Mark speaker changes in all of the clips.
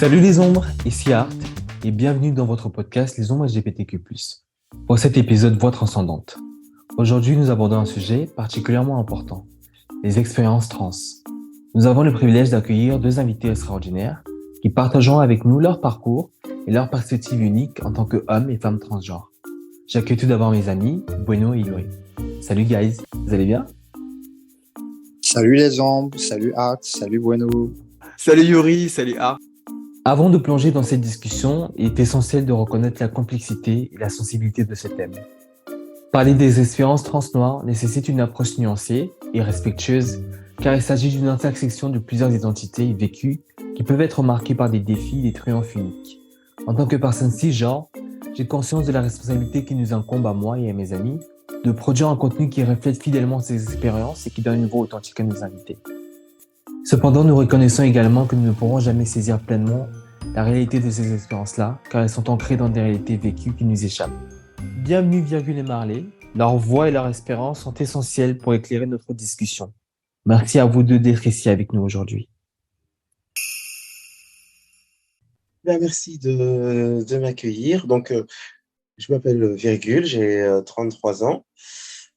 Speaker 1: Salut les ombres, ici Art et bienvenue dans votre podcast Les ombres LGBTQ+. Pour cet épisode Voix transcendante. Aujourd'hui, nous abordons un sujet particulièrement important, les expériences trans. Nous avons le privilège d'accueillir deux invités extraordinaires qui partageront avec nous leur parcours et leur perspective unique en tant qu'hommes et femmes transgenres. J'accueille tout d'abord mes amis, Bueno et Yuri. Salut guys, vous allez bien?
Speaker 2: Salut les ombres, salut Art, salut Bueno.
Speaker 3: Salut Yuri, salut Art.
Speaker 1: Avant de plonger dans cette discussion, il est essentiel de reconnaître la complexité et la sensibilité de ce thème. Parler des expériences trans-noires nécessite une approche nuancée et respectueuse, car il s'agit d'une intersection de plusieurs identités vécues qui peuvent être marquées par des défis et des triomphes uniques. En tant que personne cisgenre, j'ai conscience de la responsabilité qui nous incombe à moi et à mes amis de produire un contenu qui reflète fidèlement ces expériences et qui donne une voix authentique à nos invités. Cependant, nous reconnaissons également que nous ne pourrons jamais saisir pleinement la réalité de ces expériences-là, car elles sont ancrées dans des réalités vécues qui nous échappent. Bienvenue Virgule et Marley, leur voix et leur expérience sont essentielles pour éclairer notre discussion. Merci à vous deux d'être ici avec nous aujourd'hui.
Speaker 4: Merci de m'accueillir. Donc, je m'appelle Virgule, j'ai 33 ans.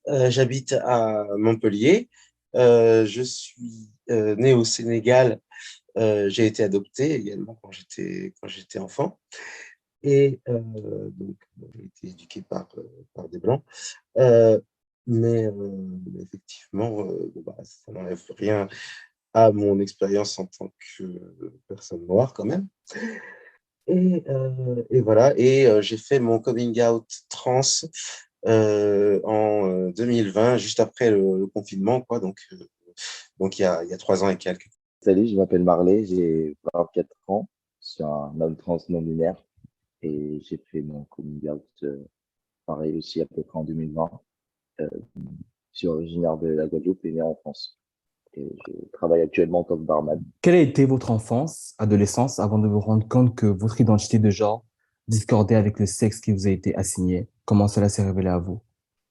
Speaker 4: J'habite à Montpellier. Je suis né au Sénégal. J'ai été adopté également quand j'étais enfant. Et donc, j'ai été éduqué par des Blancs. Mais effectivement, ça n'enlève rien à mon expérience en tant que personne noire quand même. Et voilà, j'ai fait mon coming out trans en 2020, juste après le confinement, quoi. Donc il y a 3 ans et quelques.
Speaker 5: Salut, je m'appelle Marley, j'ai 24 ans, je suis un homme trans non-binaire et j'ai fait mon coming out pareil aussi à peu près en 2020. Je suis originaire de la Guadeloupe et né en France. Et je travaille actuellement comme barman.
Speaker 1: Quelle a été votre enfance, adolescence, avant de vous rendre compte que votre identité de genre discordait avec le sexe qui vous a été assigné? Comment cela s'est révélé à vous?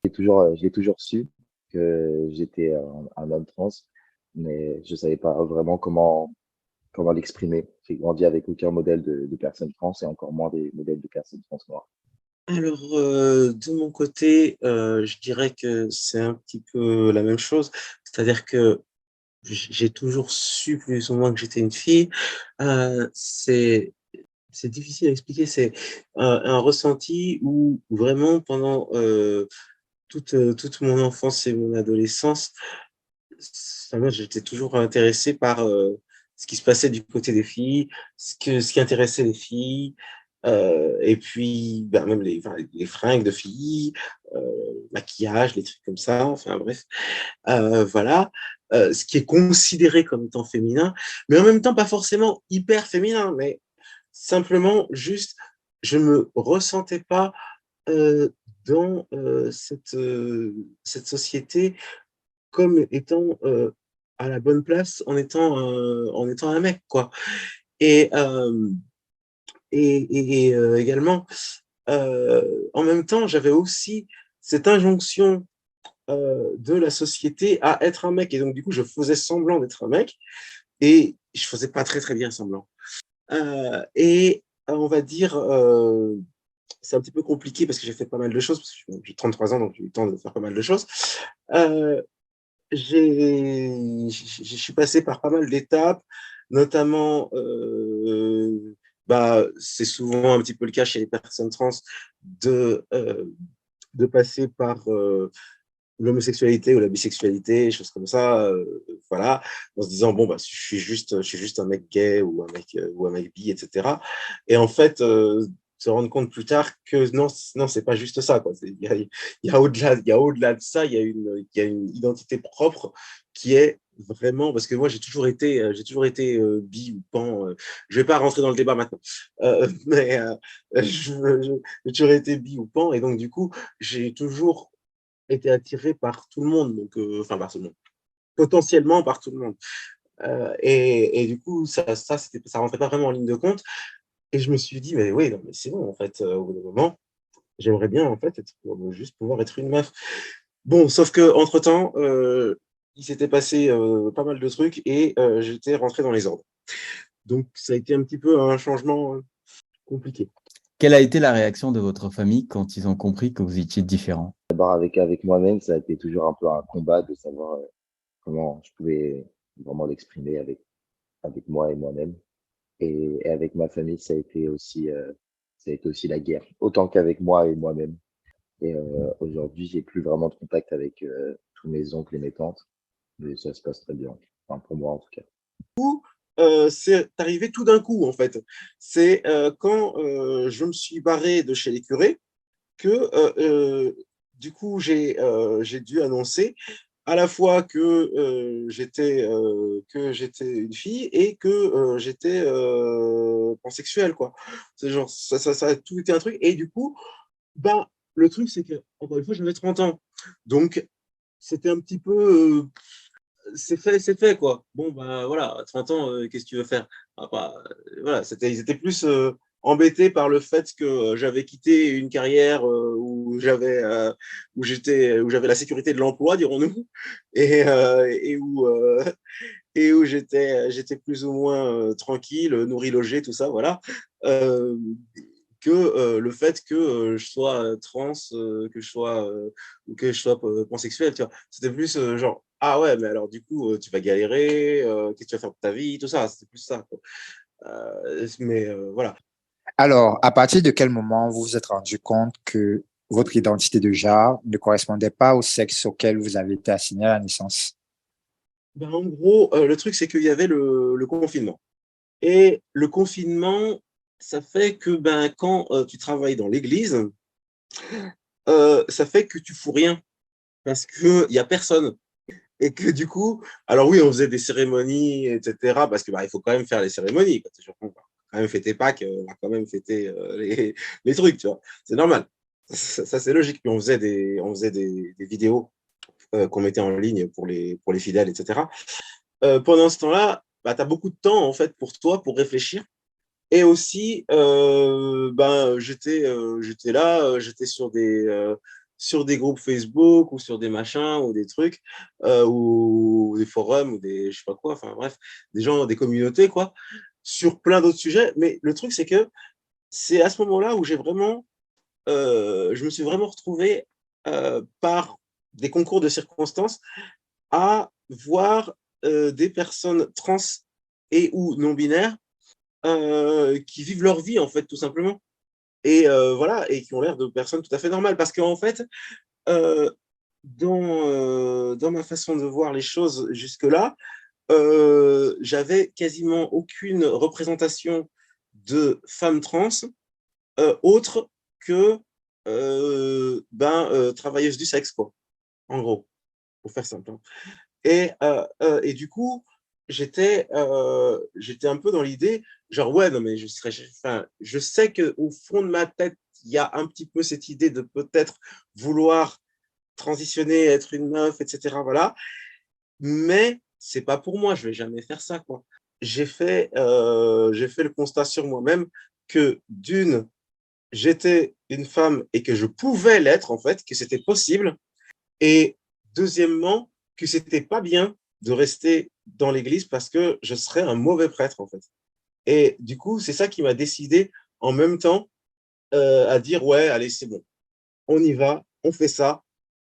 Speaker 5: J'ai toujours su que j'étais un homme trans, mais je savais pas vraiment comment l'exprimer. J'ai grandi avec aucun modèle de personne trans et encore moins des modèles de personnes trans noires.
Speaker 4: Alors, de mon côté, je dirais que c'est un petit peu la même chose. C'est-à-dire que j'ai toujours su plus ou moins que j'étais une fille. C'est difficile à expliquer. C'est un ressenti où vraiment pendant toute mon enfance et mon adolescence, moi, j'étais toujours intéressé par ce qui se passait du côté des filles, ce qui intéressait les filles, et puis même les fringues de filles, maquillage, les trucs comme ça, enfin bref, voilà, ce qui est considéré comme étant féminin, mais en même temps pas forcément hyper féminin, mais simplement juste, je me ressentais pas dans cette société comme étant à la bonne place en étant un mec, quoi. Et également, en même temps, j'avais aussi cette injonction de la société à être un mec. Et donc, du coup, je faisais semblant d'être un mec et je faisais pas très, très bien semblant. On va dire, c'est un petit peu compliqué parce que j'ai fait pas mal de choses, parce que j'ai 33 ans, donc j'ai eu le temps de faire pas mal de choses. Je suis passé par pas mal d'étapes, notamment, c'est souvent un petit peu le cas chez les personnes trans de passer par l'homosexualité ou la bisexualité, choses comme ça, voilà, en se disant bon je suis juste un mec gay ou un mec bi, etc. Et en fait, se rendre compte plus tard que non, c'est pas juste ça, quoi. Il y a au-delà de ça, il y a une identité propre qui est vraiment, parce que moi j'ai toujours été bi ou pan. Je vais pas rentrer dans le débat maintenant, mais j'ai toujours été bi ou pan, et donc du coup j'ai toujours été attiré par tout le monde, donc par tout le monde, potentiellement par tout le monde. Et du coup, ça rentrait pas vraiment en ligne de compte. Et je me suis dit, mais oui, non, mais c'est bon, en fait, au bout d'un moment, j'aimerais bien, en fait, juste pouvoir être une meuf. Bon, sauf que entre-temps, il s'était passé pas mal de trucs et j'étais rentré dans les ordres. Donc, ça a été un petit peu un changement compliqué.
Speaker 6: Quelle a été la réaction de votre famille quand ils ont compris que vous étiez différent?
Speaker 5: D'abord, avec moi-même, ça a été toujours un peu un combat de savoir comment je pouvais vraiment l'exprimer avec moi et moi-même. Et avec ma famille, ça a été aussi la guerre, autant qu'avec moi et moi-même. Et aujourd'hui, j'ai plus vraiment de contact avec tous mes oncles et mes tantes, mais ça se passe très bien, enfin, pour moi en tout cas.
Speaker 4: C'est arrivé tout d'un coup, en fait. C'est quand je me suis barré de chez les curés que, du coup, j'ai dû annoncer à la fois que j'étais une fille et que j'étais pansexuel, quoi. C'est genre, ça a tout été un truc. Et du coup, ben, le truc, c'est que, encore une fois, j'avais 30 ans. Donc, c'était un petit peu c'est fait, quoi. Bon, ben voilà, à 30 ans, qu'est-ce que tu veux faire? Ah, bah, voilà, ils étaient plus embêtés par le fait que j'avais quitté une carrière où j'avais la sécurité de l'emploi, dirons-nous, et et où j'étais plus ou moins tranquille, nourri, logé, tout ça, voilà. Euh, que le fait que je sois trans, ou que je sois pansexuel, tu vois. C'était plus genre, ah ouais, mais alors du coup, tu vas galérer, qu'est-ce que tu vas faire de ta vie, tout ça. C'était plus ça, quoi. Mais voilà.
Speaker 2: Alors, à partir de quel moment vous vous êtes rendu compte que votre identité de genre ne correspondait pas au sexe auquel vous avez été assigné à la naissance?
Speaker 4: Ben, en gros, le truc, c'est qu'il y avait le confinement. Et le confinement, ça fait que ben, quand tu travailles dans l'église, ça fait que tu fous rien parce qu'il n'y a personne. Et que du coup, alors oui, on faisait des cérémonies, etc. Parce que bah, il faut quand même faire les cérémonies. Quoi. C'est sûr qu'on va quand même fêter Pâques, on va quand même fêter les trucs, tu vois. C'est normal. Ça, c'est logique. Puis on faisait des vidéos qu'on mettait en ligne pour les fidèles, etc. Pendant ce temps-là, bah, tu as beaucoup de temps en fait pour toi, pour réfléchir. Et aussi, ben, j'étais là, j'étais sur des groupes Facebook ou sur des machins ou des trucs, ou des forums ou des, je sais pas quoi, enfin bref, des gens, des communautés, quoi, sur plein d'autres sujets. Mais le truc, c'est que c'est à ce moment-là où je me suis vraiment retrouvé par des concours de circonstances à voir des personnes trans et ou non binaires qui vivent leur vie, en fait, tout simplement. Et voilà, et qui ont l'air de personnes tout à fait normales. Parce qu'en fait, euh, dans ma façon de voir les choses jusque-là, j'avais quasiment aucune représentation de femmes trans autre que travailleuses du sexe, quoi, en gros, pour faire simple. Hein. Et du coup, j'étais un peu dans l'idée, genre, ouais, non, mais enfin, je sais qu'au fond de ma tête, il y a un petit peu cette idée de peut-être vouloir transitionner, être une meuf, etc. Voilà. Mais c'est pas pour moi, je vais jamais faire ça, quoi. J'ai fait le constat sur moi-même que d'une, j'étais une femme et que je pouvais l'être, en fait, que c'était possible. Et deuxièmement, que c'était pas bien de rester dans l'église parce que je serais un mauvais prêtre, en fait. Et du coup, c'est ça qui m'a décidé en même temps à dire, ouais, allez, c'est bon, on y va, on fait ça.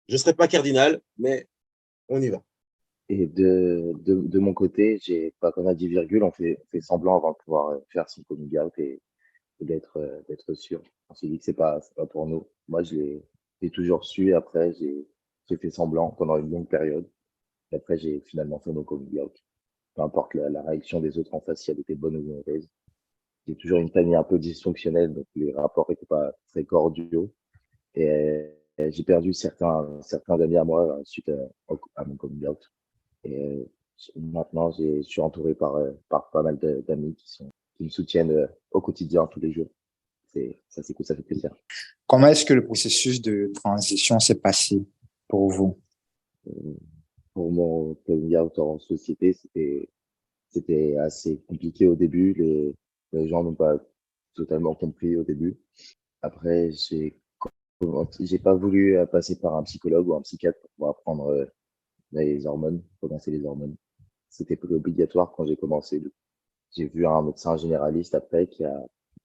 Speaker 4: Je ne serai pas cardinal, mais on y va.
Speaker 5: Et de mon côté, j'ai pas comme a dit virgule, on fait semblant avant de pouvoir faire son coming out et d'être sûr. On s'est dit que c'est pas pour nous. Moi, j'ai toujours su. Après, j'ai fait semblant pendant une longue période. Et après, j'ai finalement fait mon coming out. Peu importe la réaction des autres en face, si elle était bonne ou mauvaise. J'ai toujours une famille un peu dysfonctionnelle, donc les rapports n'étaient pas très cordiaux. Et j'ai perdu certains amis à moi suite à mon coming out. Et maintenant, je suis entouré par pas mal d'amis qui me soutiennent au quotidien, tous les jours. Ça, c'est cool, ça fait plaisir.
Speaker 2: Comment est-ce que le processus de transition s'est passé pour vous?
Speaker 5: Euh, Pour mon coming out en société, c'était assez compliqué au début. Les gens n'ont pas totalement compris au début. Après, j'ai pas voulu passer par un psychologue ou un psychiatre pour pouvoir prendre les hormones, commencer les hormones. C'était obligatoire quand j'ai commencé. J'ai vu un médecin généraliste après qui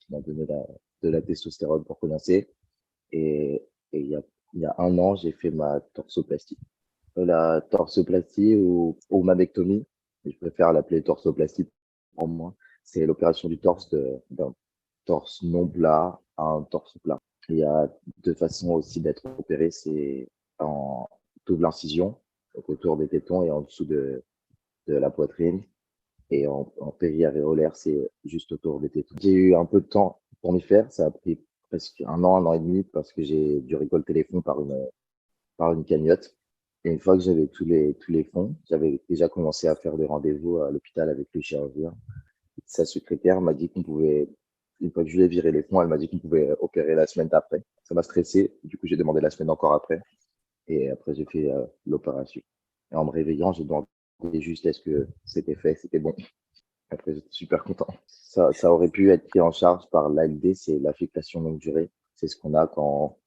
Speaker 5: m'a donné de la testostérone pour commencer. Et, et il y a un an, j'ai fait ma torsoplastie. La torsoplastie ou mammectomie, je préfère l'appeler torsoplastie pour moi. C'est l'opération du torse d'un torse non plat à un torse plat. Il y a deux façons aussi d'être opéré, c'est en double incision, donc autour des tétons et en dessous de la poitrine. Et en périaréolaire, c'est juste autour des tétons. J'ai eu un peu de temps pour m'y faire. Ça a pris presque un an et demi, parce que j'ai dû récolter les fonds par une cagnotte. Et une fois que j'avais tous les fonds, j'avais déjà commencé à faire des rendez-vous à l'hôpital avec le chirurgien. Sa secrétaire m'a dit qu'on pouvait, une fois que je lui ai viré les fonds, elle m'a dit qu'on pouvait opérer la semaine d'après. Ça m'a stressé. Du coup, j'ai demandé la semaine encore après. Et après, j'ai fait l'opération. Et en me réveillant, j'ai demandé juste est-ce que c'était fait, c'était bon. Après, j'étais super content. Ça aurait pu être pris en charge par l'ALD, c'est l'affectation longue durée. C'est ce qu'on a quand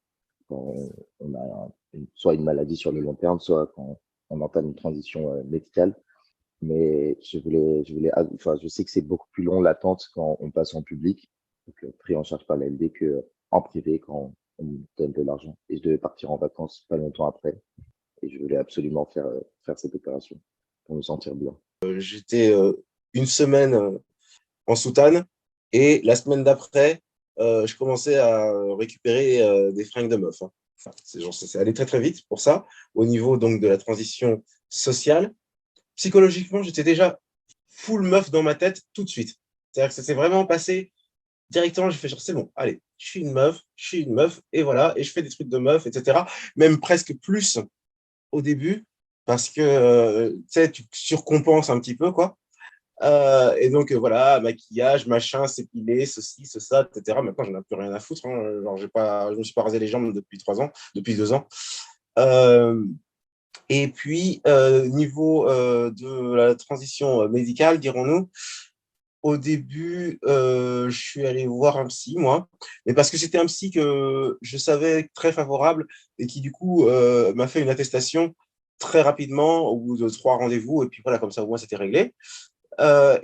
Speaker 5: on a soit une maladie sur le long terme, soit quand on entame une transition médicale. Mais enfin, je sais que c'est beaucoup plus long l'attente quand on passe en public, donc pris en charge par l'ALD, que en privé quand on me donne de l'argent. Et je devais partir en vacances pas longtemps après, et je voulais absolument faire cette opération pour me sentir bien.
Speaker 4: J'étais une semaine en soutane et la semaine d'après, je commençais à récupérer des fringues de meuf. Hein. Enfin, c'est allé très très vite pour ça. Au niveau donc de la transition sociale, psychologiquement, j'étais déjà full meuf dans ma tête tout de suite. C'est-à-dire que ça s'est vraiment passé directement. J'ai fait genre, c'est bon, allez, je suis une meuf, et voilà, et je fais des trucs de meuf, etc. Même presque plus au début, parce que tu sais, tu surcompenses un petit peu, quoi. Et donc, voilà, maquillage, machin, s'épiler, ceci, ça, etc. Maintenant, j'en ai plus rien à foutre. Hein. Genre, je me suis pas rasé les jambes depuis 3 ans, depuis 2 ans. Et puis, niveau de la transition médicale, dirons-nous, au début, je suis allé voir un psy, moi, mais parce que c'était un psy que je savais très favorable et qui, du coup, m'a fait une attestation très rapidement au bout de 3 rendez-vous. Et puis voilà, comme ça, au moins, c'était réglé.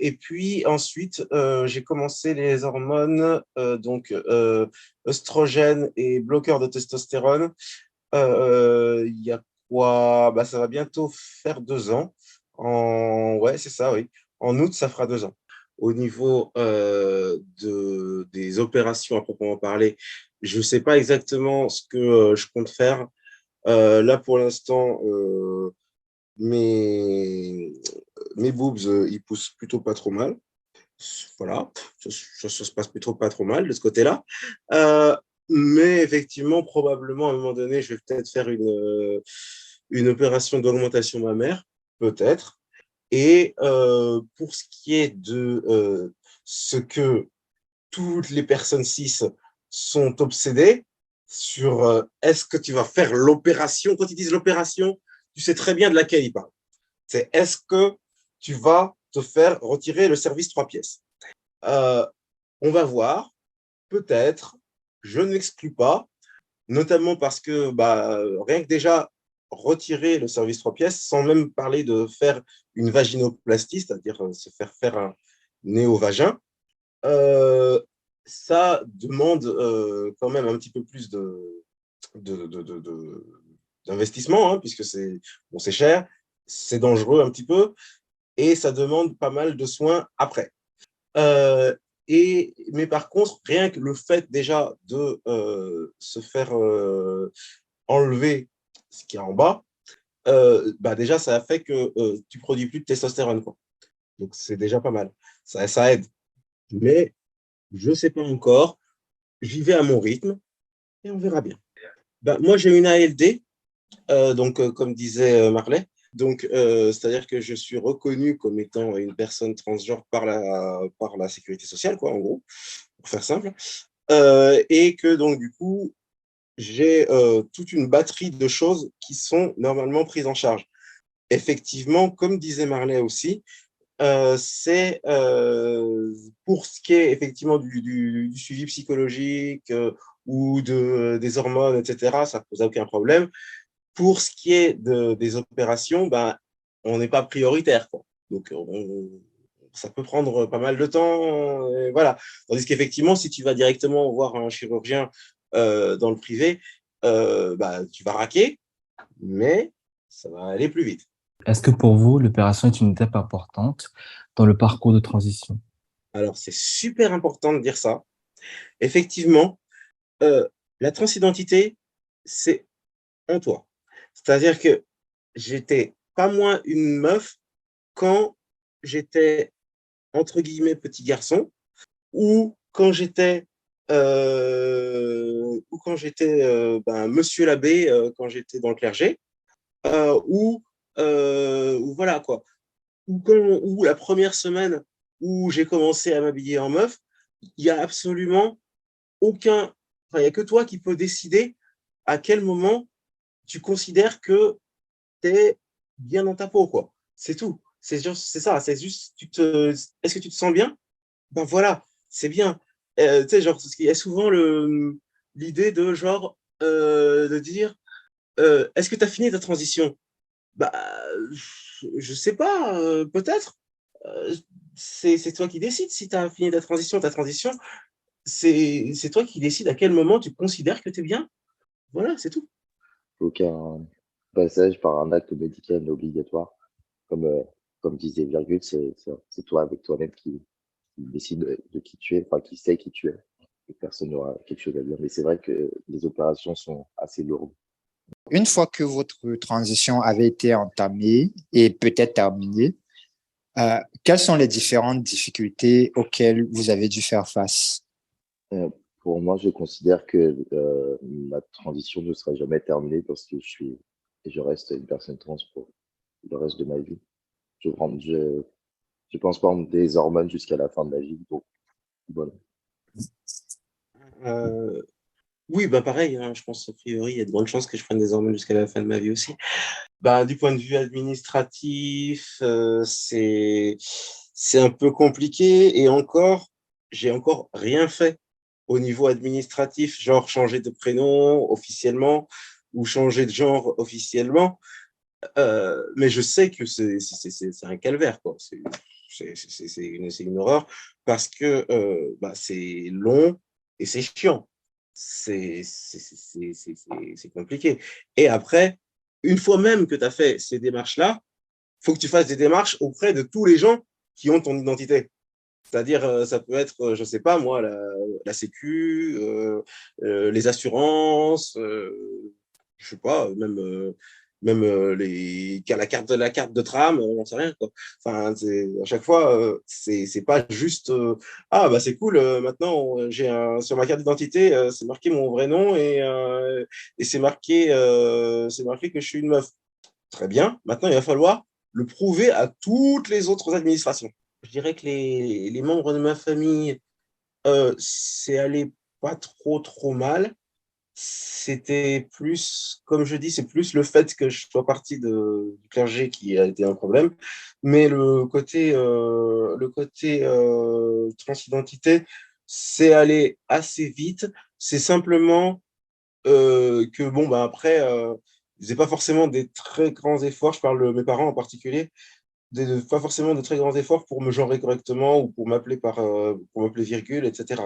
Speaker 4: Et puis ensuite, j'ai commencé les hormones, donc œstrogène et bloqueur de testostérone. Il y a quoi? Bah, ça va bientôt faire 2 ans. Ouais, c'est ça, oui. En août, ça fera 2 ans. Au niveau des opérations à proprement parler, je ne sais pas exactement ce que je compte faire. Là, pour l'instant, mes, mes boobs, ils poussent plutôt pas trop mal. Voilà, ça se passe plutôt pas trop mal de ce côté-là. Mais effectivement, probablement, à un moment donné, je vais peut-être faire une opération d'augmentation mammaire, peut-être. Et pour ce qui est de ce que toutes les personnes cis sont obsédées sur est-ce que tu vas faire l'opération. Quand ils disent l'opération, tu sais très bien de laquelle ils parlent. C'est est-ce que tu vas te faire retirer le service 3 pièces. On va voir, peut-être, je n'exclus pas, notamment parce que rien que déjà retirer le service 3 pièces, sans même parler de faire une vaginoplastie, c'est-à-dire se faire un néovagin, ça demande quand même un petit peu plus d'investissement, hein, puisque c'est cher, c'est dangereux un petit peu, et ça demande pas mal de soins après. Mais par contre, rien que le fait déjà de se faire enlever ce qui est en bas, déjà, ça a fait que tu produis plus de testostérone, quoi. Donc, c'est déjà pas mal. Ça aide. Mais je ne sais pas encore. J'y vais à mon rythme et on verra bien. Moi, j'ai une ALD, donc, comme disait Marley. Donc, c'est-à-dire que je suis reconnu comme étant une personne transgenre par la sécurité sociale, quoi, en gros, pour faire simple. Et que donc, du coup, j'ai toute une batterie de choses qui sont normalement prises en charge. Effectivement, comme disait Marley aussi, c'est pour ce qui est effectivement du suivi psychologique ou des hormones, etc., ça ne pose aucun problème. Pour ce qui est des opérations, on n'est pas prioritaire, quoi. Donc, on ça peut prendre pas mal de temps. Voilà. Tandis qu'effectivement, si tu vas directement voir un chirurgien dans le privé, bah, tu vas raquer, mais ça va aller plus vite.
Speaker 1: Est-ce que pour vous, l'opération est une étape importante dans le parcours de transition?
Speaker 4: Alors, c'est super important de dire ça. Effectivement, la transidentité, c'est en toi. C'est-à-dire que j'étais pas moins une meuf quand j'étais, entre guillemets, petit garçon, ou quand j'étais, ben, monsieur l'abbé, quand j'étais dans le clergé, ou voilà quoi. Ou la première semaine où j'ai commencé à m'habiller en meuf, il y a absolument aucun, enfin, il y a que toi qui peux décider à quel moment tu considères que tu es bien dans ta peau, quoi. C'est tout. C'est ça. C'est juste, est-ce que tu te sens bien? Ben voilà, c'est bien. Tu sais, genre, parce qu'il y a souvent l'idée de genre, de dire, est-ce que tu as fini ta transition? Bah, je sais pas, peut-être. Euh, c'est toi qui décides si tu as fini ta transition. Ta transition, c'est toi qui décides à quel moment tu considères que tu es bien. Voilà, c'est tout.
Speaker 5: Aucun passage par un acte médical n'est obligatoire. Comme, comme disait Virgule, c'est toi avec toi-même qui décide de qui tu es, enfin qui sait qui tu es. Et personne n'aura quelque chose à dire. Mais c'est vrai que les opérations sont assez lourdes.
Speaker 2: Une fois que votre transition avait été entamée et peut-être terminée, quelles sont les différentes difficultés auxquelles vous avez dû faire face?
Speaker 5: Euh, pour moi, je considère que ma transition ne sera jamais terminée parce que je reste une personne trans pour le reste de ma vie. Je pense prendre des hormones jusqu'à la fin de ma vie. Donc, voilà.
Speaker 4: Euh, oui, bah pareil, hein, je pense a priori, il y a de bonnes chances que je prenne des hormones jusqu'à la fin de ma vie aussi. Bah, du point de vue administratif, c'est un peu compliqué et encore, j'ai encore rien fait au niveau administratif, genre changer de prénom officiellement ou changer de genre officiellement. Mais je sais que c'est un calvaire, quoi. C'est une horreur parce que bah, c'est long et c'est chiant. C'est compliqué. Et après, une fois même que tu as fait ces démarches-là, il faut que tu fasses des démarches auprès de tous les gens qui ont ton identité. C'est-à-dire, ça peut être, je ne sais pas moi, la Sécu, les assurances, je ne sais pas, même la carte de tram, on n'en sait rien, quoi. Enfin, à chaque fois, c'est pas juste ah bah c'est cool, maintenant sur ma carte d'identité, c'est marqué mon vrai nom et c'est marqué que je suis une meuf. Très bien. Maintenant, il va falloir le prouver à toutes les autres administrations. Je dirais que les membres de ma famille, c'est allé pas trop mal. C'était plus, comme je dis, c'est plus le fait que je sois parti du clergé qui a été un problème. Mais le côté transidentité, c'est allé assez vite. C'est simplement que, bon, bah, après, ils faisaient pas forcément des très grands efforts. Je parle de mes parents en particulier pas forcément de très grands efforts pour me genrer correctement ou pour m'appeler virgule, etc.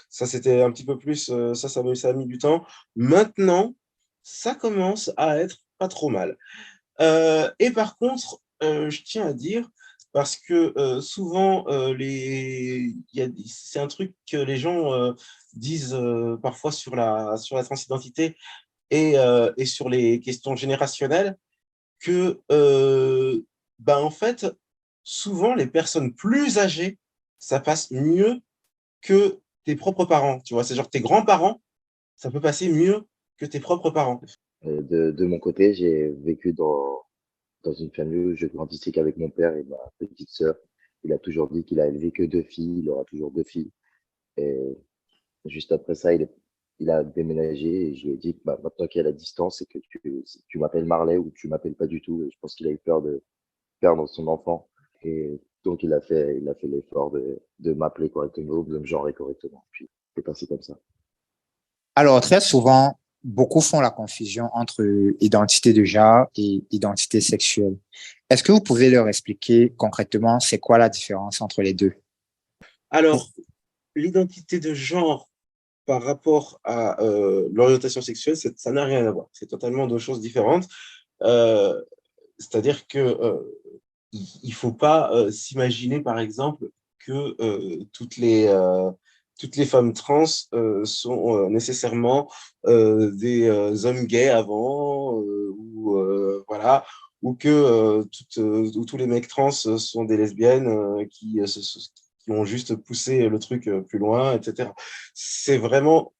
Speaker 4: Ça, c'était un petit peu plus, ça a mis du temps. Maintenant, ça commence à être pas trop mal. Et par contre, je tiens à dire, parce que souvent, c'est un truc que les gens disent parfois sur la transidentité et sur les questions générationnelles, que ben en fait, souvent les personnes plus âgées, ça passe mieux que tes propres parents. Tu vois, c'est genre tes grands-parents, ça peut passer mieux que tes propres parents.
Speaker 5: De mon côté, j'ai vécu dans une famille où je grandissais qu'avec mon père et ma petite sœur. Il a toujours dit qu'il a élevé que deux filles, il aura toujours deux filles. Et juste après ça, il a déménagé et je lui ai dit que bah, maintenant qu'il y a la distance et que tu m'appelles Marley ou tu m'appelles pas du tout. Et je pense qu'il a eu peur de perdre son enfant. Et donc, il a fait l'effort de m'appeler correctement, de me genrer correctement. Puis, c'est passé comme ça.
Speaker 2: Alors, très souvent, beaucoup font la confusion entre identité de genre et identité sexuelle. Est-ce que vous pouvez leur expliquer concrètement c'est quoi la différence entre les deux?
Speaker 4: Alors, l'identité de genre par rapport à l'orientation sexuelle, ça n'a rien à voir. C'est totalement deux choses différentes. Euh, C'est-à-dire que il faut pas s'imaginer, par exemple, que toutes les femmes trans sont nécessairement des hommes gays avant, voilà, ou que ou tous les mecs trans sont des lesbiennes qui ont juste poussé le truc plus loin, etc. C'est vraiment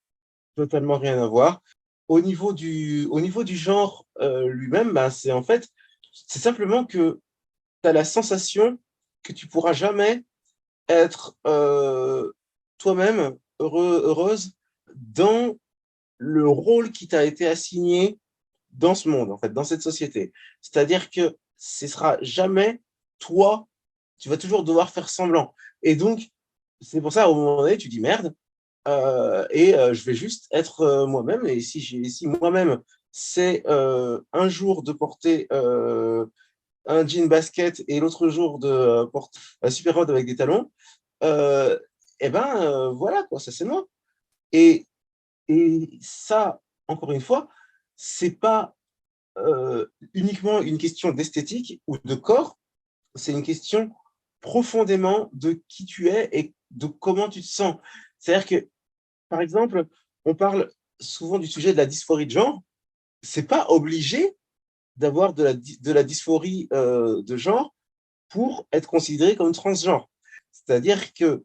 Speaker 4: totalement rien à voir. Au niveau du genre lui-même, bah, c'est en fait, c'est simplement que tu as la sensation que tu pourras jamais être toi-même heureuse dans le rôle qui t'a été assigné dans ce monde, en fait, dans cette société. C'est-à-dire que ce sera jamais toi, tu vas toujours devoir faire semblant. Et donc, c'est pour ça, au moment donné, tu dis merde, je vais juste être moi-même. Et si moi-même, c'est un jour de porter un jean basket et l'autre jour de porter un super rod avec des talons, voilà, quoi, ça c'est moi. Et, et ça, encore une fois, c'est pas uniquement une question d'esthétique ou de corps, c'est une question profondément de qui tu es et de comment tu te sens. C'est-à-dire que, par exemple, on parle souvent du sujet de la dysphorie de genre. C'est pas obligé d'avoir de la dysphorie de genre pour être considéré comme transgenre. C'est-à-dire que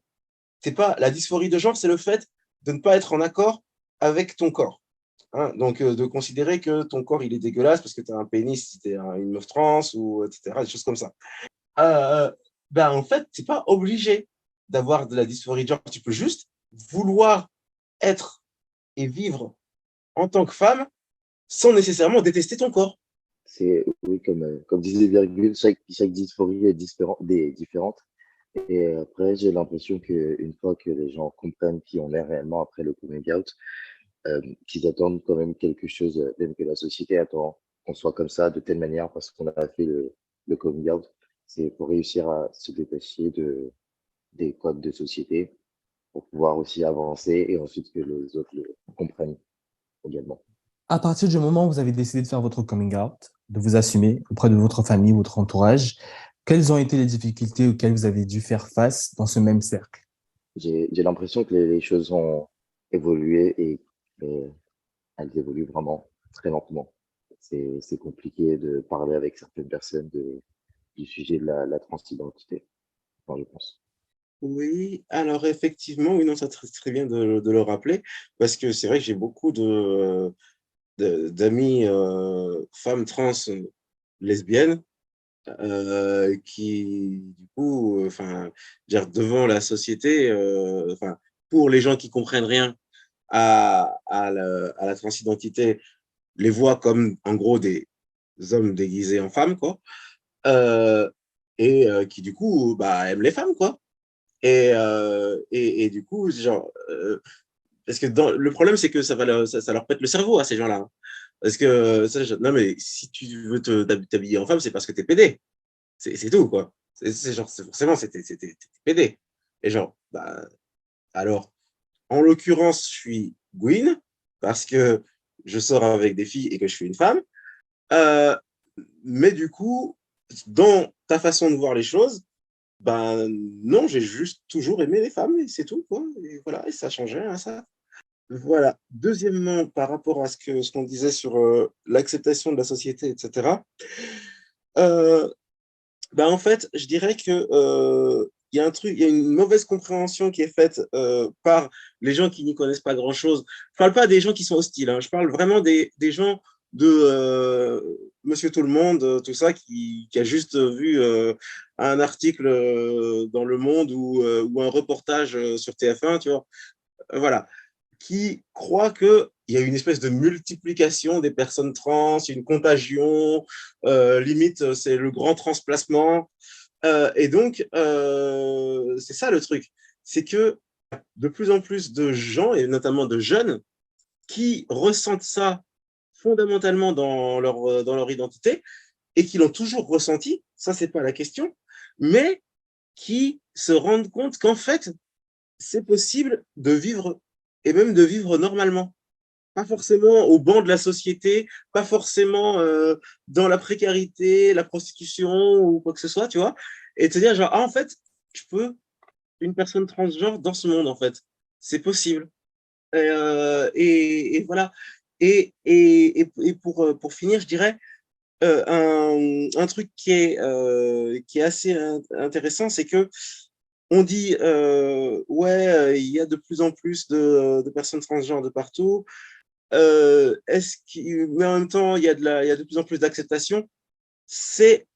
Speaker 4: c'est pas la dysphorie de genre, c'est le fait de ne pas être en accord avec ton corps. Hein, donc, de considérer que ton corps, il est dégueulasse parce que tu as un pénis si tu es une meuf trans, ou etc., des choses comme ça. En fait, tu n'es pas obligé d'avoir de la dysphorie de genre. Tu peux juste vouloir être et vivre en tant que femme sans nécessairement détester ton corps.
Speaker 5: C'est, oui, comme disait Virgule, chaque dysphorie est différente. Et après, j'ai l'impression qu'une fois que les gens comprennent qui on est réellement après le coming out, qu'ils attendent quand même quelque chose, même que la société attend qu'on soit comme ça de telle manière parce qu'on a fait le coming out. C'est pour réussir à se détacher des codes de société pour pouvoir aussi avancer et ensuite que les autres le comprennent également.
Speaker 1: À partir du moment où vous avez décidé de faire votre coming out, de vous assumer auprès de votre famille, votre entourage, quelles ont été les difficultés auxquelles vous avez dû faire face dans ce même cercle?
Speaker 5: J'ai l'impression que les choses ont évolué et elles évoluent vraiment très lentement. C'est compliqué de parler avec certaines personnes du sujet de la transidentité, enfin, je pense.
Speaker 4: Oui, alors effectivement, oui, non, ça très, très bien de le rappeler, parce que c'est vrai que j'ai beaucoup d'amis femmes trans lesbiennes qui, du coup, enfin, dire devant la société, enfin, pour les gens qui comprennent rien à la transidentité, les voient comme, en gros, des hommes déguisés en femmes, quoi, euh, qui, du coup, bah, aiment les femmes, quoi. Et du coup, genre, parce que le problème, c'est que ça leur pète le cerveau à ces gens-là. Hein. Parce que, non, mais si tu veux t'habiller en femme, c'est parce que t'es pédé. C'est tout, quoi. Forcément, t'es pédé. Et genre, bah, alors, en l'occurrence, je suis Gwyn, parce que je sors avec des filles et que je suis une femme. Euh, mais du coup, dans ta façon de voir les choses, ben non, j'ai juste toujours aimé les femmes et c'est tout, quoi. Et voilà, et ça changeait rien à ça. Voilà. Deuxièmement, par rapport à ce qu'on disait sur l'acceptation de la société, etc. En fait, je dirais que il y a un truc, il y a une mauvaise compréhension qui est faite par les gens qui n'y connaissent pas grand-chose. Je parle pas des gens qui sont hostiles, hein, je parle vraiment des gens de Monsieur Tout le Monde, tout ça, qui a juste vu un article dans Le Monde ou un reportage sur TF1, tu vois. Voilà, qui croient qu'il y a une espèce de multiplication des personnes trans, une contagion, limite, c'est le grand transplacement. Et donc, c'est ça le truc. C'est que de plus en plus de gens, et notamment de jeunes, qui ressentent ça fondamentalement dans leur identité et qui l'ont toujours ressenti, ça, c'est pas la question, mais qui se rendent compte qu'en fait, c'est possible de vivre et même de vivre normalement. Pas forcément au banc de la société, pas forcément dans la précarité, la prostitution ou quoi que ce soit, tu vois. Et te dire genre, ah, en fait, je peux, une personne transgenre dans ce monde, en fait. C'est possible. Et voilà. Et pour finir, je dirais, un truc qui est assez intéressant, c'est que on dit, ouais, il y a de plus en plus de personnes transgenres de partout. Mais en même temps, il y a de plus en plus d'acceptation. C'est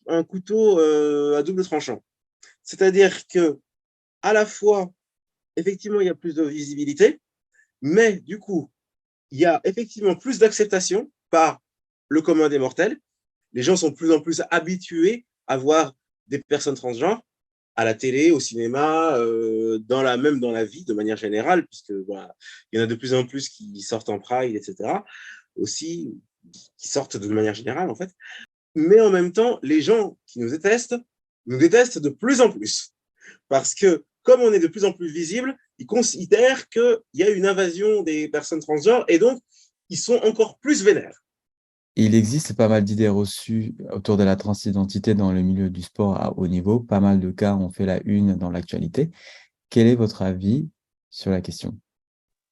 Speaker 4: un couteau à double tranchant. C'est-à-dire que, à la fois, effectivement, il y a plus de visibilité, mais du coup, il y a effectivement plus d'acceptation par le commun des mortels. Les gens sont de plus en plus habitués à voir des personnes transgenres à la télé, au cinéma, même dans la vie de manière générale, puisque voilà, il y en a de plus en plus qui sortent en Pride, etc. Aussi, qui sortent de manière générale, en fait. Mais en même temps, les gens qui nous détestent de plus en plus. Parce que, comme on est de plus en plus visible, ils considèrent qu'il y a une invasion des personnes transgenres et donc, ils sont encore plus vénères.
Speaker 6: Il existe pas mal d'idées reçues autour de la transidentité dans le milieu du sport à haut niveau. Pas mal de cas ont fait la une dans l'actualité. Quel est votre avis sur la question?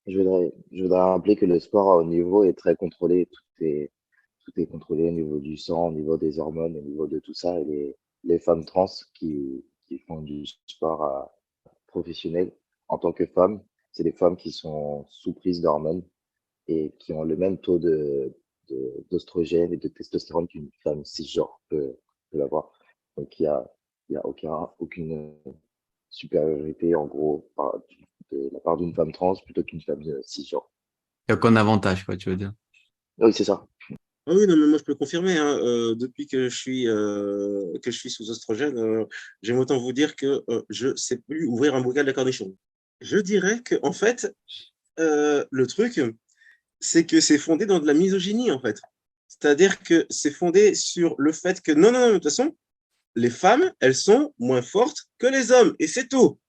Speaker 5: Je voudrais rappeler que le sport à haut niveau est très contrôlé. Tout est contrôlé au niveau du sang, au niveau des hormones, au niveau de tout ça. Et les femmes trans qui font du sport professionnel en tant que femmes, c'est des femmes qui sont sous prise d'hormones et qui ont le même taux d'oestrogène et de testostérone qu'une femme cisgenre peut l'avoir. Donc, il y a aucune supériorité, en gros, de la part d'une femme trans plutôt qu'une femme cisgenre.
Speaker 3: Il n'y a aucun avantage, quoi, tu veux dire.
Speaker 5: Oui, c'est ça.
Speaker 4: Ah oui, non, mais moi je peux confirmer, hein, depuis que je suis sous oestrogène, j'aime autant vous dire que je ne sais plus ouvrir un bocal de cornichons. Je dirais que en fait, le truc, c'est que c'est fondé dans de la misogynie, en fait. C'est-à-dire que c'est fondé sur le fait que non, de toute façon, les femmes, elles sont moins fortes que les hommes, et c'est tout.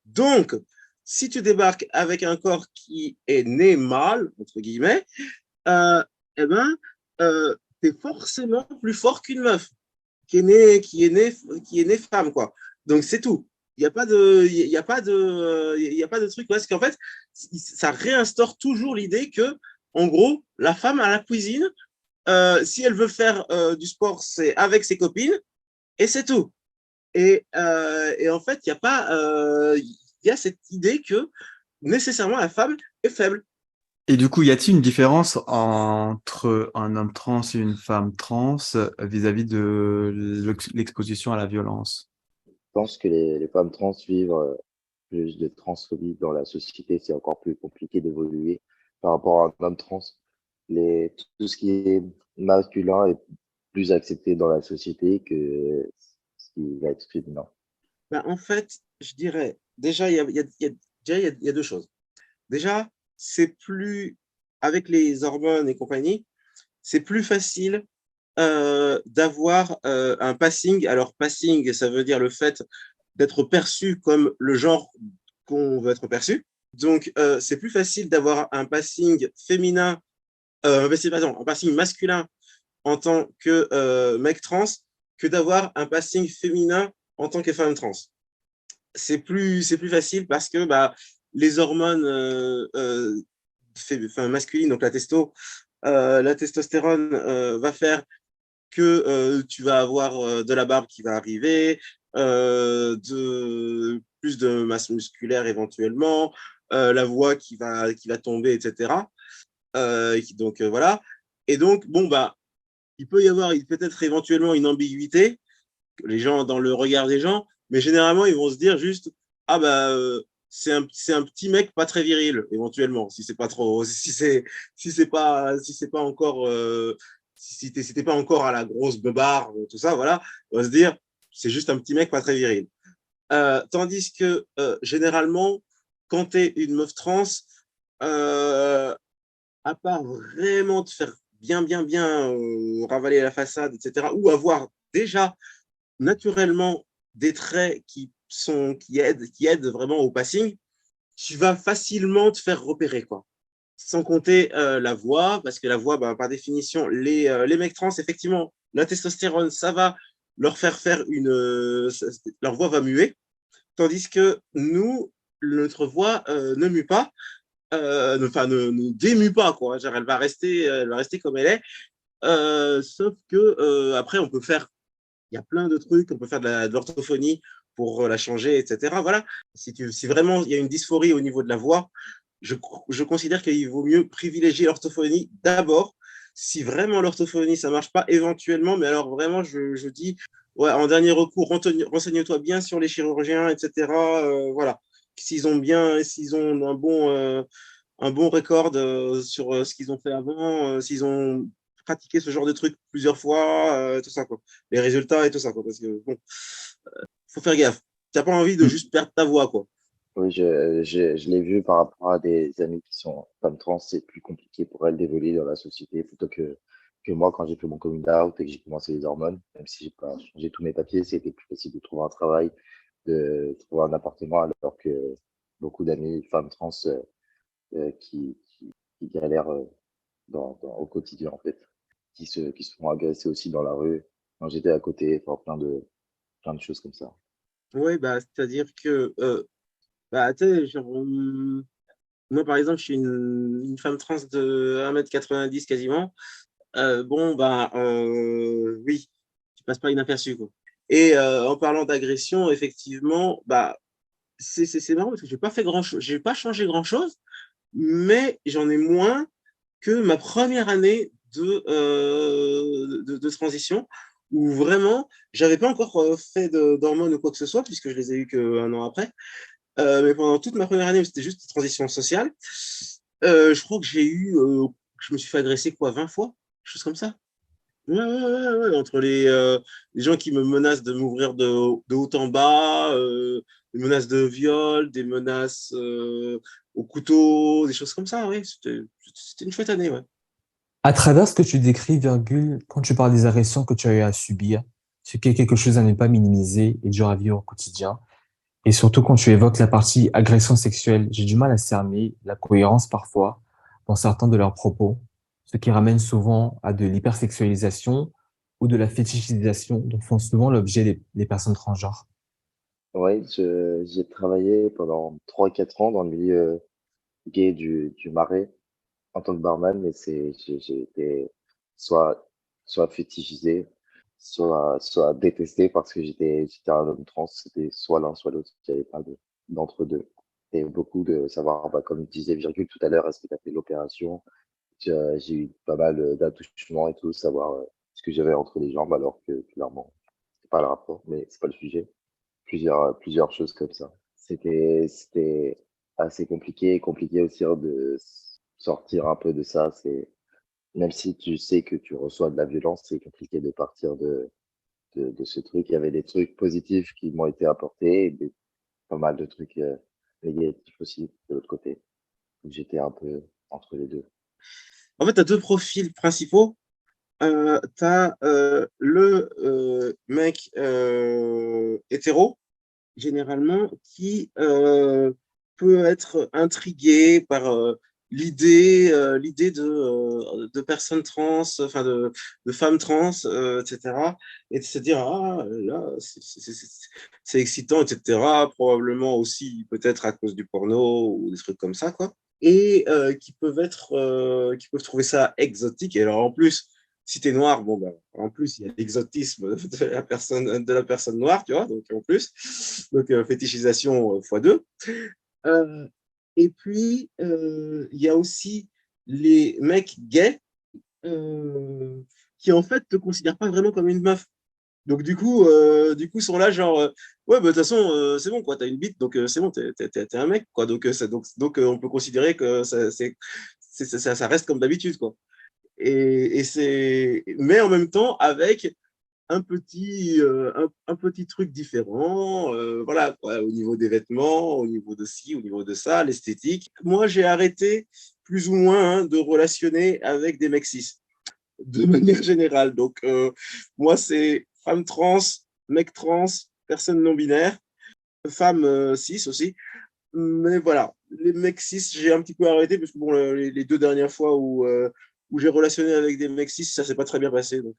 Speaker 4: Donc, si tu débarques avec un corps qui est né mâle, entre guillemets, eh ben, tu es forcément plus fort qu'une meuf qui est née femme, quoi. Donc, c'est tout. Il n'y a pas de, il y a pas de, il y a pas de truc, parce qu'en fait, ça réinstaure toujours l'idée que, en gros, la femme à la cuisine, si elle veut faire du sport, c'est avec ses copines, et c'est tout. Et en fait, il y a pas, il y a cette idée que nécessairement la femme est faible.
Speaker 3: Et du coup, y a-t-il une différence entre un homme trans et une femme trans vis-à-vis de l'exposition à la violence?
Speaker 5: Je pense que les femmes trans vivent plus de transphobie dans la société. C'est encore plus compliqué d'évoluer par rapport à un homme trans. Tout ce qui est masculin est plus accepté dans la société que ce qui va être féminin.
Speaker 4: Ben, en fait, je dirais, déjà, il y a deux choses. Déjà, c'est plus, avec les hormones et compagnie, c'est plus facile d'avoir un passing. Alors, passing, ça veut dire le fait d'être perçu comme le genre qu'on veut être perçu. Donc, c'est plus facile d'avoir un passing féminin, un passing masculin en tant que mec trans que d'avoir un passing féminin en tant que femme trans. C'est plus facile parce que bah, les hormones masculines, donc la testostérone va faire que tu vas avoir de la barbe qui va arriver, plus de masse musculaire éventuellement, la voix qui va tomber, etc. Donc voilà. Et donc, bon, bah, il peut être éventuellement une ambiguïté, les gens, dans le regard des gens, mais généralement, ils vont se dire juste, ah bah, c'est un petit mec pas très viril, éventuellement, si c'est pas trop, si c'est pas encore, si t'es pas encore à la grosse beubare, tout ça, voilà, on va se dire, c'est juste un petit mec pas très viril. Tandis que, généralement, quand tu es une meuf trans, à part vraiment te faire bien ravaler la façade, etc., ou avoir déjà naturellement des traits qui aident vraiment au passing, tu vas facilement te faire repérer, quoi. Sans compter la voix, parce que la voix, bah, par définition, les mecs trans, effectivement, la testostérone, ça va leur faire leur voix va muer, tandis que nous, notre voix ne mue pas, enfin ne démue pas, quoi. Genre, elle va rester comme elle est, sauf que après, on peut faire, il y a plein de trucs, on peut faire de l'orthophonie pour la changer, etc. Voilà. Si vraiment il y a une dysphorie au niveau de la voix, je considère qu'il vaut mieux privilégier l'orthophonie d'abord. Si vraiment l'orthophonie, ça ne marche pas, éventuellement, mais alors vraiment, je dis, ouais, en dernier recours, renseigne-toi bien sur les chirurgiens, etc. Voilà. S'ils ont un bon record sur ce qu'ils ont fait avant, s'ils ont pratiqué ce genre de trucs plusieurs fois, tout ça, quoi. Les résultats et tout ça, quoi. Parce que, bon, faut faire gaffe. Tu n'as pas envie de
Speaker 5: Mm.
Speaker 4: juste perdre ta voix, quoi.
Speaker 5: Oui, je l'ai vu par rapport à des amis qui sont femmes trans, c'est plus compliqué pour elles d'évoluer dans la société plutôt que moi quand j'ai fait mon coming out et que j'ai commencé les hormones, même si j'ai pas changé tous mes papiers, c'était plus facile de trouver un travail, de trouver un appartement, alors que beaucoup d'amis femmes trans qui galèrent au quotidien en fait, qui se font agresser aussi dans la rue quand j'étais à côté, enfin, plein de choses comme ça.
Speaker 4: Oui, bah, c'est-à-dire que, bah, tu sais, genre, moi, par exemple, je suis une femme trans de 1,90 m quasiment. Bon, bah, oui, tu passes pas inaperçu, quoi. Et en parlant d'agression, effectivement, bah, c'est marrant parce que j'ai pas fait grand-chose, j'ai pas changé grand-chose, mais j'en ai moins que ma première année de transition, où vraiment, j'avais pas encore fait d'hormones ou quoi que ce soit, puisque je les ai eues qu'un an après. Mais pendant toute ma première année, où c'était juste une transition sociale, je crois que je me suis fait agresser quoi, 20 fois, quelque chose comme ça. Ouais, entre les gens qui me menacent de m'ouvrir de haut en bas, des menaces de viol, des menaces au couteau, des choses comme ça, oui. C'était une chouette année, ouais.
Speaker 1: À travers ce que tu décris, virgule, quand tu parles des agressions que tu as eu à subir, ce qui est quelque chose à ne pas minimiser et dur à vivre au quotidien, et surtout quand tu évoques la partie agression sexuelle, j'ai du mal à cerner la cohérence parfois dans certains de leurs propos, ce qui ramène souvent à de l'hypersexualisation ou de la fétichisation dont font souvent l'objet les personnes transgenres.
Speaker 5: Oui, j'ai travaillé pendant 3 4 ans dans le milieu gay du Marais en tant que barman, mais j'ai été soit, soit fétichisé, soit détesté parce que j'étais un homme trans. C'était soit l'un, soit l'autre. Il n'y avait pas d'entre deux. Et beaucoup de savoir, bah, comme disait Virgule tout à l'heure, est-ce que tu as fait l'opération? J'ai eu pas mal d'attouchements et tout, savoir ce que j'avais entre les jambes, alors que clairement, c'est pas le rapport, mais c'est pas le sujet. Plusieurs choses comme ça. C'était assez compliqué aussi de sortir un peu de ça. Même si tu sais que tu reçois de la violence, c'est compliqué de partir de ce truc. Il y avait des trucs positifs qui m'ont été apportés, et pas mal de trucs négatifs aussi de l'autre côté. Donc, j'étais un peu entre les deux.
Speaker 4: En fait, tu as deux profils principaux. Tu as le mec hétéro, généralement, qui peut être intrigué par l'idée de personnes trans, enfin de femmes trans, etc. Et de se dire, ah là, c'est excitant, etc. Probablement aussi peut-être à cause du porno ou des trucs comme ça, quoi. Et qui peuvent trouver ça exotique. Et alors en plus, si t'es noir, bon, bah, en plus, il y a l'exotisme de la personne noire, tu vois, donc en plus, donc fétichisation x2. Euh, et puis, il y a aussi les mecs gays euh, qui, en fait, te considèrent pas vraiment comme une meuf. Donc, du coup, sont là, genre, ouais, bah, de toute façon, c'est bon, quoi, t'as une bite, donc c'est bon, t'es un mec, quoi. Donc, on peut considérer que ça reste comme d'habitude, quoi. Mais en même temps, avec un petit truc différent, voilà, quoi, au niveau des vêtements, au niveau de ci, au niveau de ça, l'esthétique. Moi, j'ai arrêté plus ou moins hein, de relationner avec des mecs cis, de manière générale. Donc, moi, c'est femme trans, mec trans, personne non binaire, femme cis aussi. Mais voilà, les mecs cis, j'ai un petit peu arrêté parce que bon, les deux dernières fois où j'ai relationné avec des mecs cis, ça s'est pas très bien passé. Donc,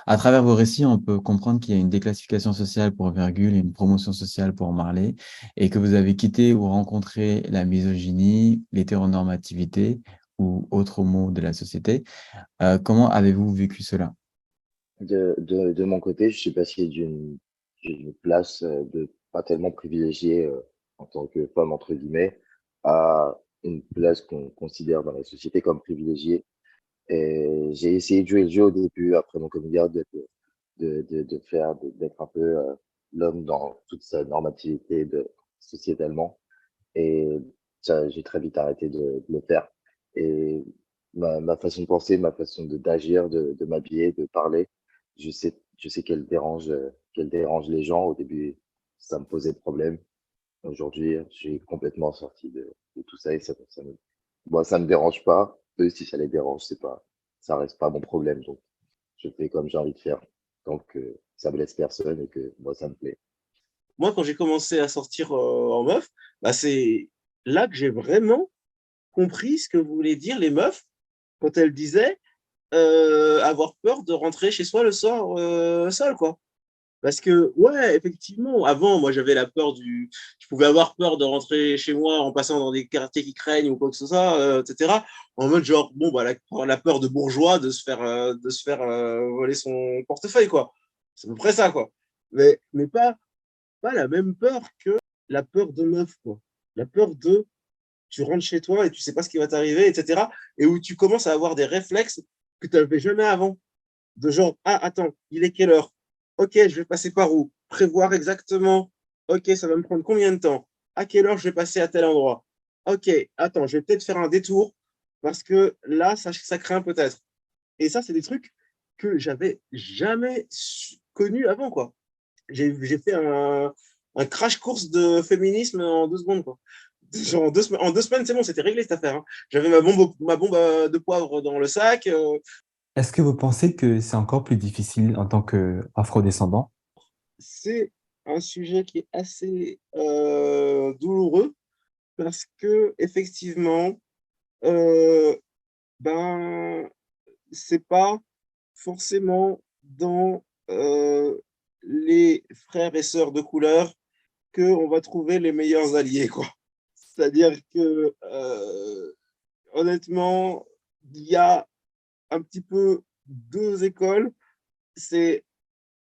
Speaker 6: À travers vos récits, on peut comprendre qu'il y a une déclassification sociale pour Virgule et une promotion sociale pour Marley, et que vous avez quitté ou rencontré la misogynie, l'hétéronormativité ou autres maux de la société. Comment avez-vous vécu cela?
Speaker 5: De mon côté, je suis passé d'une place de pas tellement privilégiée en tant que femme, entre guillemets, à une place qu'on considère dans la société comme privilégiée. Et j'ai essayé de jouer le jeu au début, après mon coming out, d'être un peu l'homme dans toute sa normativité sociétalement. Et ça, j'ai très vite arrêté de le faire. Et ma façon de penser, ma façon d'agir, de m'habiller, de parler, je sais qu'elle dérange les gens. Au début, ça me posait problème. Aujourd'hui, j'ai complètement sorti de tout ça et moi, ça me dérange pas. Eux, si ça les dérange, ça reste pas mon problème. Donc, je fais comme j'ai envie de faire. Donc, ça blesse personne et que moi, ça me plaît.
Speaker 4: moi, quand j'ai commencé à sortir en meuf, bah, c'est là que j'ai vraiment compris ce que voulaient dire les meufs quand elles disaient avoir peur de rentrer chez soi le soir seul, quoi. Parce que, ouais, effectivement, avant, moi, j'avais la peur du. Je pouvais avoir peur de rentrer chez moi en passant dans des quartiers qui craignent ou quoi que ce soit, etc. En mode, genre, bon, bah, la peur de bourgeois de se faire voler son portefeuille, quoi. C'est à peu près ça, quoi. Mais pas la même peur que la peur de meuf, quoi. La peur de. Tu rentres chez toi et tu sais pas ce qui va t'arriver, etc. Et où tu commences à avoir des réflexes que tu n'avais jamais avant. De genre, ah, attends, il est quelle heure? Ok, je vais passer par où? Prévoir exactement. Ok, ça va me prendre combien de temps? À quelle heure je vais passer à tel endroit? Ok, attends, je vais peut-être faire un détour parce que là, ça craint peut-être. Et ça, c'est des trucs que j'avais jamais connus avant, quoi. J'ai fait un crash course de féminisme en 2 secondes, quoi. Genre en 2 semaines, c'est bon, c'était réglé cette affaire, hein. J'avais ma bombe de poivre dans le sac.
Speaker 1: Est-ce que vous pensez que c'est encore plus difficile en tant qu'afrodescendant?
Speaker 4: C'est un sujet qui est assez douloureux parce que effectivement, euh, ben, c'est pas forcément dans les frères et sœurs de couleur qu'on va trouver les meilleurs alliés, quoi. C'est-à-dire que honnêtement, il y a un petit peu deux écoles. C'est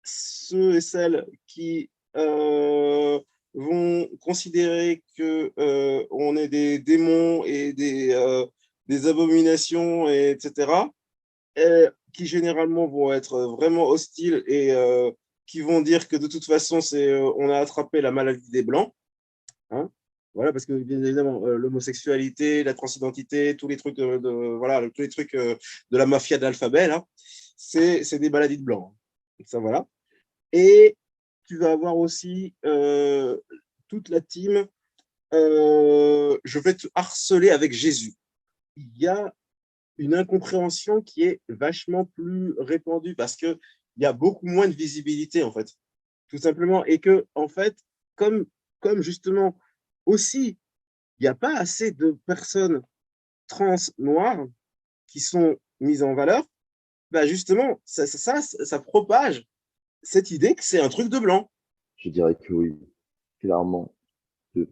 Speaker 4: ceux et celles qui vont considérer que on est des démons et des abominations, etc., et qui généralement vont être vraiment hostiles et qui vont dire que de toute façon, on a attrapé la maladie des Blancs. Hein. Voilà, parce que bien évidemment, l'homosexualité, la transidentité, tous les trucs voilà, tous les trucs de la mafia de l'alphabet, là, c'est des maladies de blanc. Donc ça, voilà. Et tu vas avoir aussi toute la team je vais te harceler avec Jésus. Il y a une incompréhension qui est vachement plus répandue parce qu'il y a beaucoup moins de visibilité, en fait, tout simplement. Et que, en fait, comme justement aussi, il n'y a pas assez de personnes trans noires qui sont mises en valeur, bah justement, ça propage cette idée que c'est un truc de blanc.
Speaker 5: Je dirais que oui, clairement.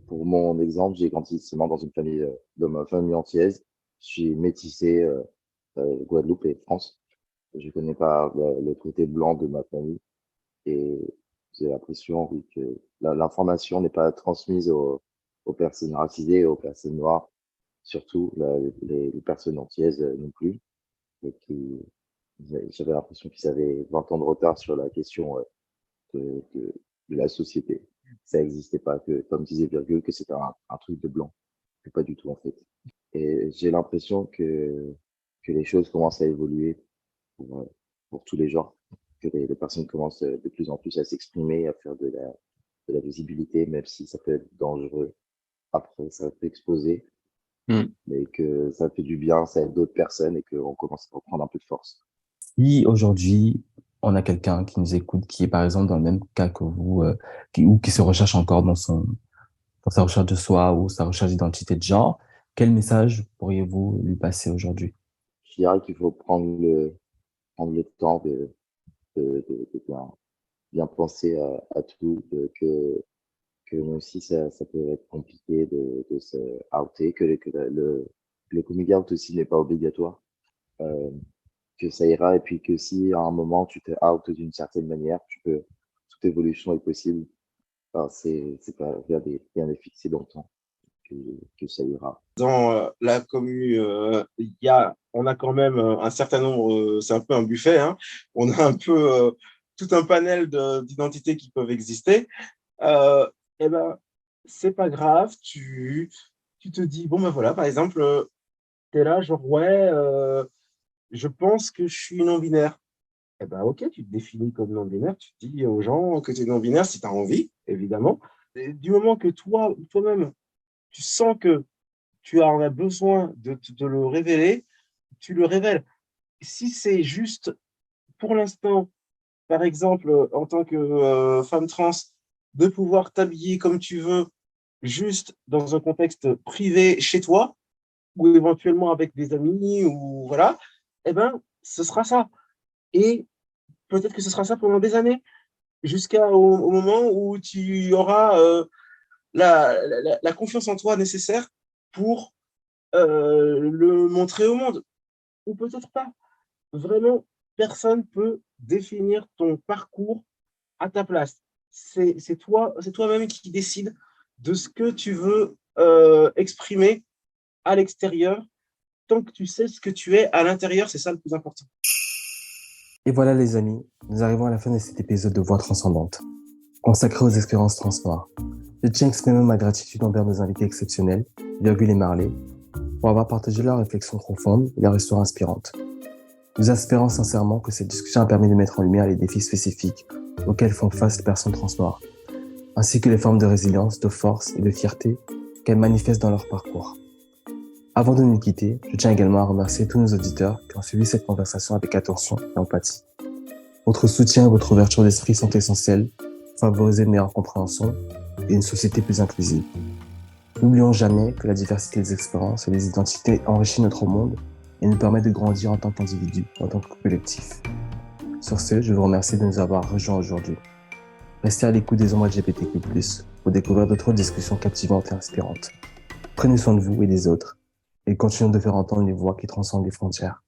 Speaker 5: Pour mon exemple, j'ai grandi seulement dans une famille, dans ma famille antillaise. Je suis métissé Guadeloupe et France. Je connais pas le côté blanc de ma famille et j'ai l'impression oui, que l'information n'est pas transmise aux personnes racisées, aux personnes noires, surtout les personnes antillaises non plus. Et j'avais l'impression qu'ils avaient 20 ans de retard sur la question de, de, de la société. Ça n'existait pas, que, comme disait Virgule, que c'était un truc de blanc. Mais pas du tout, en fait. Et j'ai l'impression que les choses commencent à évoluer pour tous les genres, que les personnes commencent de plus en plus à s'exprimer, à faire de la visibilité, même si ça peut être dangereux. Après, ça peut exposer. mais que ça fait du bien, ça aide d'autres personnes et qu'on commence à reprendre un peu de force.
Speaker 1: Si aujourd'hui, on a quelqu'un qui nous écoute, qui est par exemple dans le même cas que vous, ou qui se recherche encore dans sa recherche de soi ou sa recherche d'identité de genre, quel message pourriez-vous lui passer aujourd'hui?
Speaker 5: Je dirais qu'il faut prendre le temps de bien penser à tout, que nous aussi, ça peut être compliqué de se outer, le coming out aussi n'est pas obligatoire, que ça ira, et puis que si à un moment tu te out d'une certaine manière, toute évolution est possible. Enfin, c'est pas rien n'est fixé dans le temps, que ça ira.
Speaker 4: Dans la commu, on a quand même un certain nombre, c'est un peu un buffet, hein, on a un peu tout un panel d'identités qui peuvent exister. Eh ben, c'est pas grave, tu te dis, bon ben voilà, par exemple, tu es là, genre, ouais, je pense que je suis non-binaire. Eh ben, ok, tu te définis comme non-binaire, tu dis aux gens que tu es non-binaire si tu as envie, évidemment. Et du moment que toi-même, tu sens que tu en as besoin de le révéler, tu le révèles. Si c'est juste, pour l'instant, par exemple, en tant que femme trans, de pouvoir t'habiller comme tu veux, juste dans un contexte privé chez toi, ou éventuellement avec des amis, ou voilà, eh ben, ce sera ça. Et peut-être que ce sera ça pendant des années, au moment où tu auras la confiance en toi nécessaire pour le montrer au monde. Ou peut-être pas. Vraiment, personne peut définir ton parcours à ta place. C'est toi-même qui décide de ce que tu veux exprimer à l'extérieur. Tant que tu sais ce que tu es à l'intérieur, c'est ça le plus important.
Speaker 1: Et voilà les amis, nous arrivons à la fin de cet épisode de Voix transcendante, consacré aux expériences transnoires. Je tiens à exprimer ma gratitude envers nos invités exceptionnels, Virgule et Marley, pour avoir partagé leurs réflexions profondes et leurs histoires inspirantes. Nous espérons sincèrement que cette discussion a permis de mettre en lumière les défis spécifiques auxquels font face les personnes transnoires, ainsi que les formes de résilience, de force et de fierté qu'elles manifestent dans leur parcours. Avant de nous quitter, je tiens également à remercier tous nos auditeurs qui ont suivi cette conversation avec attention et empathie. Votre soutien et votre ouverture d'esprit sont essentiels pour favoriser une meilleure compréhension et une société plus inclusive. N'oublions jamais que la diversité des expériences et des identités enrichit notre monde et nous permet de grandir en tant qu'individu, en tant que collectif. Sur ce, je vous remercie de nous avoir rejoints aujourd'hui. Restez à l'écoute des ondes LGBTQ+, pour découvrir d'autres discussions captivantes et inspirantes. Prenez soin de vous et des autres, et continuons de faire entendre les voix qui transcendent les frontières.